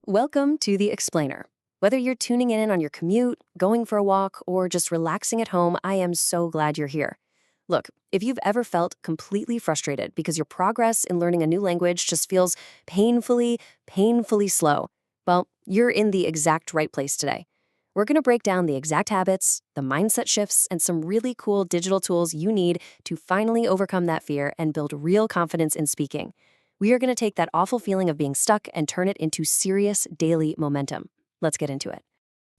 Welcome to The Explainer. Whether you're tuning in on your commute, going for a walk, or just relaxing at home, I am so glad you're here. Look, if you've ever felt completely frustrated because your progress in learning a new language just feels painfully slow, well, you're in the exact right place today. We're going to break down the exact habits, the mindset shifts, and some really cool digital tools you need to finally overcome that fear and build real confidence in speaking. We are going to take that awful feeling of being stuck and turn it into serious daily momentum. Let's get into it.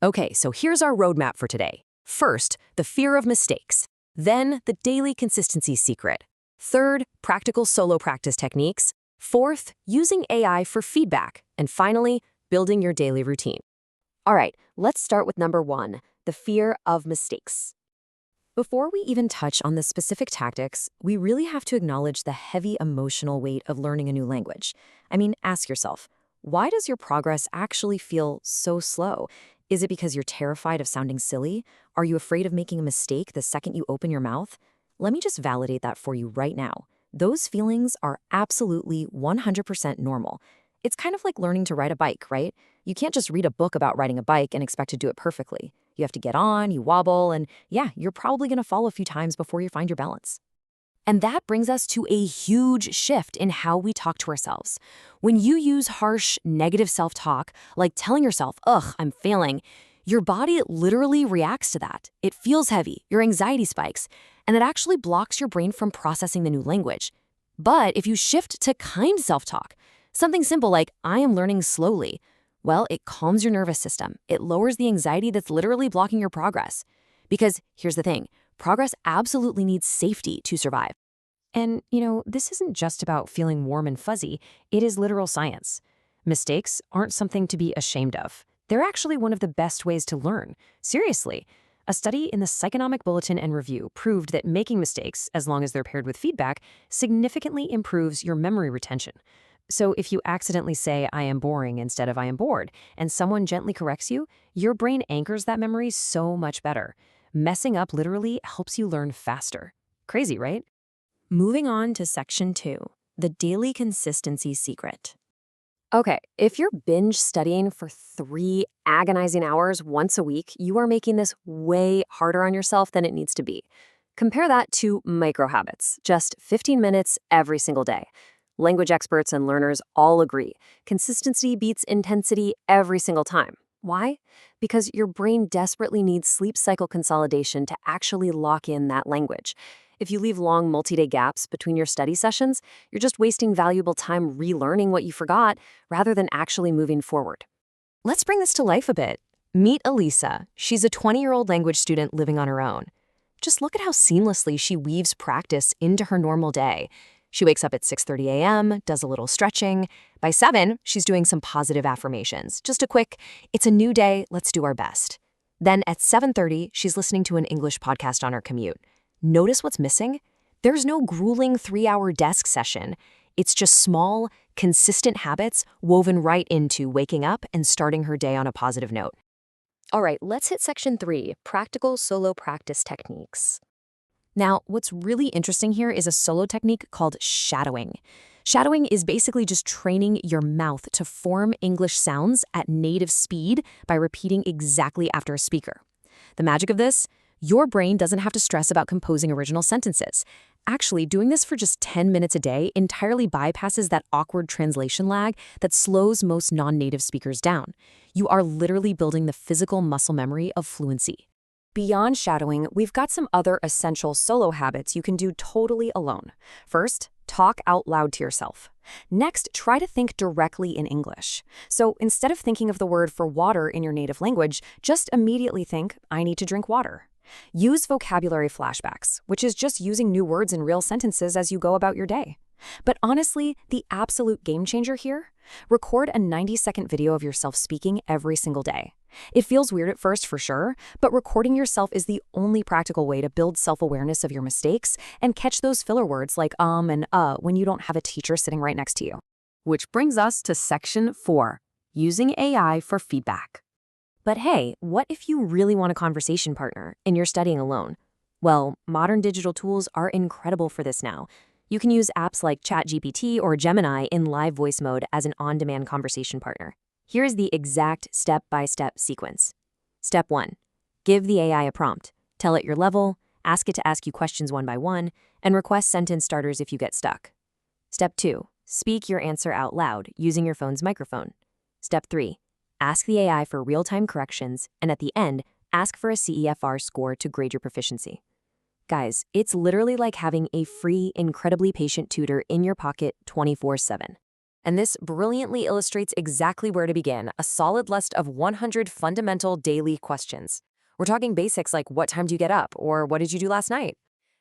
Okay, so here's our roadmap for today. First, the fear of mistakes. Then, the daily consistency secret. Third, practical solo practice techniques. Fourth, using AI for feedback. And finally, building your daily routine. All right, let's start with number 1, the fear of mistakes. Before we even touch on the specific tactics, we really have to acknowledge the heavy emotional weight of learning a new language. I mean, ask yourself, why does your progress actually feel so slow? Is it because you're terrified of sounding silly? Are you afraid of making a mistake the second you open your mouth? Let me just validate that for you right now. Those feelings are absolutely 100% normal. It's kind of like learning to ride a bike, right? You can't just read a book about riding a bike and expect to do it perfectly. You have to get on, you wobble, and yeah, you're probably going to fall a few times before you find your balance. And that brings us to a huge shift in how we talk to ourselves. When you use harsh, negative self-talk, like telling yourself, ugh, I'm failing, your body literally reacts to that. It feels heavy, your anxiety spikes, and it actually blocks your brain from processing the new language. But if you shift to kind self-talk, something simple like, I am learning slowly, well, it calms your nervous system. It lowers the anxiety that's literally blocking your progress. Because here's the thing, progress absolutely needs safety to survive. And, this isn't just about feeling warm and fuzzy, it is literal science. Mistakes aren't something to be ashamed of. They're actually one of the best ways to learn. Seriously. A study in the Psychonomic Bulletin and Review proved that making mistakes, as long as they're paired with feedback, significantly improves your memory retention. So if you accidentally say, I am boring instead of I am bored, and someone gently corrects you, your brain anchors that memory so much better. Messing up literally helps you learn faster. Crazy, right? Moving on to section 2, the daily consistency secret. Okay, if you're binge studying for 3 agonizing hours once a week, you are making this way harder on yourself than it needs to be. Compare that to micro habits, just 15 minutes every single day. Language experts and learners all agree. Consistency beats intensity every single time. Why? Because your brain desperately needs sleep cycle consolidation to actually lock in that language. If you leave long multi-day gaps between your study sessions, you're just wasting valuable time relearning what you forgot rather than actually moving forward. Let's bring this to life a bit. Meet Elisa. She's a 20-year-old language student living on her own. Just look at how seamlessly she weaves practice into her normal day. She wakes up at 6:30 a.m., does a little stretching. By 7, she's doing some positive affirmations. Just a quick, it's a new day, let's do our best. Then at 7:30, she's listening to an English podcast on her commute. Notice what's missing? There's no grueling 3-hour desk session. It's just small, consistent habits woven right into waking up and starting her day on a positive note. All right, let's hit section 3, practical solo practice techniques. Now, what's really interesting here is a solo technique called shadowing. Shadowing is basically just training your mouth to form English sounds at native speed by repeating exactly after a speaker. The magic of this? Your brain doesn't have to stress about composing original sentences. Actually, doing this for just 10 minutes a day entirely bypasses that awkward translation lag that slows most non-native speakers down. You are literally building the physical muscle memory of fluency. Beyond shadowing, we've got some other essential solo habits you can do totally alone. First, talk out loud to yourself. Next, try to think directly in English. So instead of thinking of the word for water in your native language, just immediately think, I need to drink water. Use vocabulary flashbacks, which is just using new words in real sentences as you go about your day. But honestly, the absolute game changer here? Record a 90-second video of yourself speaking every single day. It feels weird at first for sure, but recording yourself is the only practical way to build self-awareness of your mistakes and catch those filler words like and when you don't have a teacher sitting right next to you. Which brings us to section 4, using AI for feedback. But hey, what if you really want a conversation partner and you're studying alone? Well, modern digital tools are incredible for this now. You can use apps like ChatGPT or Gemini in live voice mode as an on-demand conversation partner. Here's the exact step-by-step sequence. Step 1. Give the AI a prompt. Tell it your level, ask it to ask you questions one by one, and request sentence starters if you get stuck. Step 2. Speak your answer out loud using your phone's microphone. Step 3. Ask the AI for real-time corrections, and at the end, ask for a CEFR score to grade your proficiency. Guys, it's literally like having a free, incredibly patient tutor in your pocket 24/7. And this brilliantly illustrates exactly where to begin, a solid list of 100 fundamental daily questions. We're talking basics like what time do you get up or what did you do last night?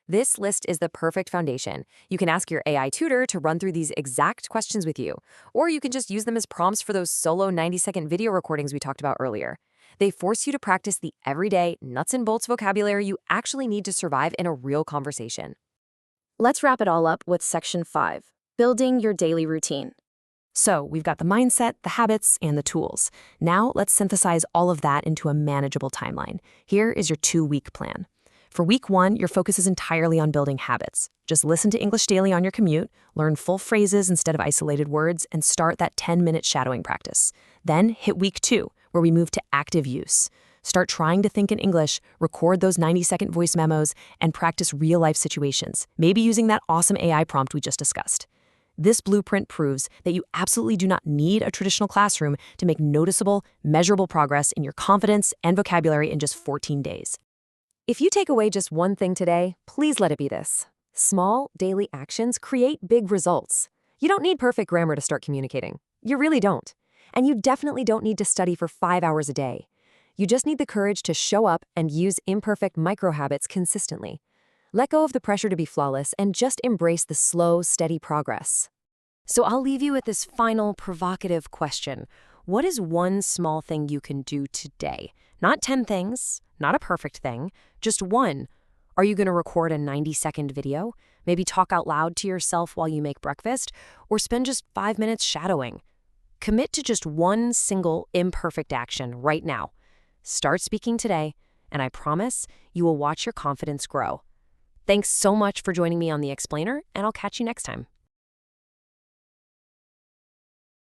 This list is the perfect foundation. You can ask your AI tutor to run through these exact questions with you, or you can just use them as prompts for those solo 90-second video recordings we talked about earlier. They force you to practice the everyday, nuts and bolts vocabulary you actually need to survive in a real conversation. Let's wrap it all up with Section 5, building your daily routine. So we've got the mindset, the habits, and the tools. Now let's synthesize all of that into a manageable timeline. Here is your 2-week plan. For week 1, your focus is entirely on building habits. Just listen to English Daily on your commute, learn full phrases instead of isolated words, and start that 10-minute shadowing practice. Then hit week 2, where we move to active use. Start trying to think in English, record those 90-second voice memos, and practice real-life situations, maybe using that awesome AI prompt we just discussed. This blueprint proves that you absolutely do not need a traditional classroom to make noticeable, measurable progress in your confidence and vocabulary in just 14 days. If you take away just one thing today, please let it be this. Small, daily actions create big results. You don't need perfect grammar to start communicating. You really don't. And you definitely don't need to study for 5 hours a day. You just need the courage to show up and use imperfect micro-habits consistently. Let go of the pressure to be flawless and just embrace the slow, steady progress. So I'll leave you with this final provocative question. What is one small thing you can do today? Not 10 things, not a perfect thing, just one. Are you going to record a 90-second video? Maybe talk out loud to yourself while you make breakfast? Or spend just 5 minutes shadowing? Commit to just one single imperfect action right now. Start speaking today, and I promise you will watch your confidence grow. Thanks so much for joining me on The Explainer, and I'll catch you next time.